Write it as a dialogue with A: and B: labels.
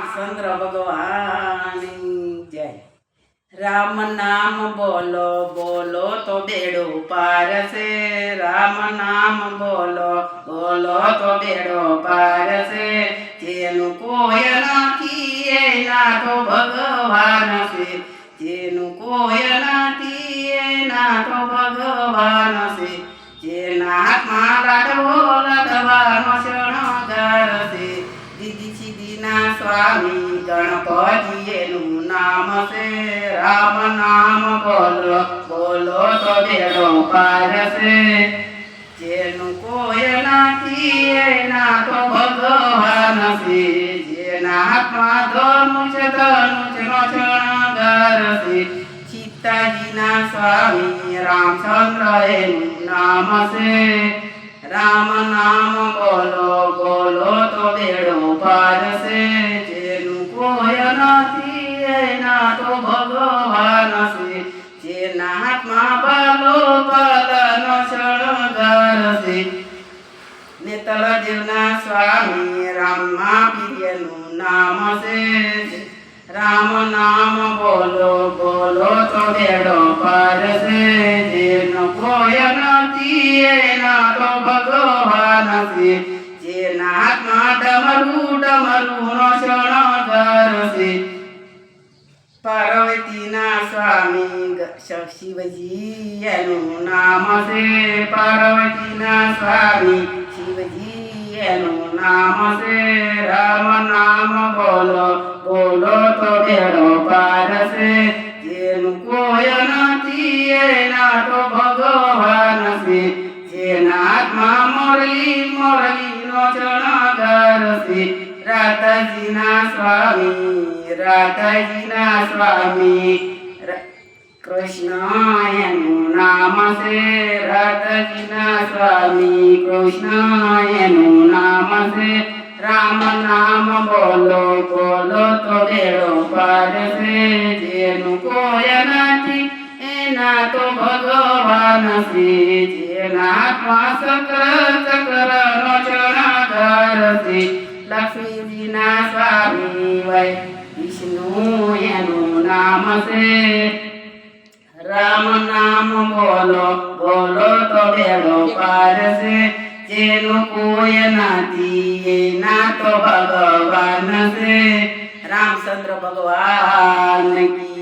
A: ચંદ્ર ભગવાન જય. રામ નામ બોલો બોલો તો બેડો પાર છે. રામ નામ બોલો બોલો તો બેડો પાર છે. જેનું કોઈ નથી એના તો ભગવાન છે. જેનું કોઈ નથી એના તો ભગવાન છે. જેના હાથમાં લાડવો લડવાનો શણગાર છે. દીદી સીદીના સ્વામી ગણપતિ એનું નામ છે. રામ નામ બોલો બોલો તો બેડો પાર છે. જેનું કોઈ નથી એના તો ભગવાન છે. જેના હાથમાં ધનુષનો શણગાર છે. સીતાજીના સ્વામી રામચંદ્ર એનું નામ છે. રામ નામ બોલો બોલો તો બેડો પાર છે. જેનું કોઈ નથી એના તો ભગવાન છે. જેના હાથમાં બાલો બાલાનો શણગાર છે. નેતળદેવના સ્વામી રામા પીરનું નામ છે. રામ નામ બોલો બોલો તો બેડો પાર છે. જેનું કોઈ નથી એના તો ભગવાન છે. જેના હાથમાં ડમરું ડમરુંનો શણગાર છે. પાર્વતીના સ્વામી શિવજી એનું નામ છે. પાર્વતીના સ્વામી શિવજી એનું નામ છે. રામ નામ બોલો બોલો તો બેડો પાર છે. જેનું કોઈ નથી એના તો ભગવાન છે. જેના હાથમાં મોરલી મોરલીનો શણગાર છે. રાધાજીના સ્વામી કૃષ્ણ એનું નામ છે. રાધાજીના સ્વામી કૃષ્ણ એનું નામ છે. રામ નામ બોલો બોલો તો બેડો પાર છે. જેનું કોઈ નથી એના તો ભગવાન છે. જેના હાથમાં ચક્રનો શણગાર છે. લક્ષ્મીજીના સ્વામી વિષ્ણુ એનું નામ છે. રામ નામ બોલો બોલો તો બેડો પાર છે. જેનું કોઈ નથી એના તો ભગવાન છે. રામચંદ્ર ભગવાન કી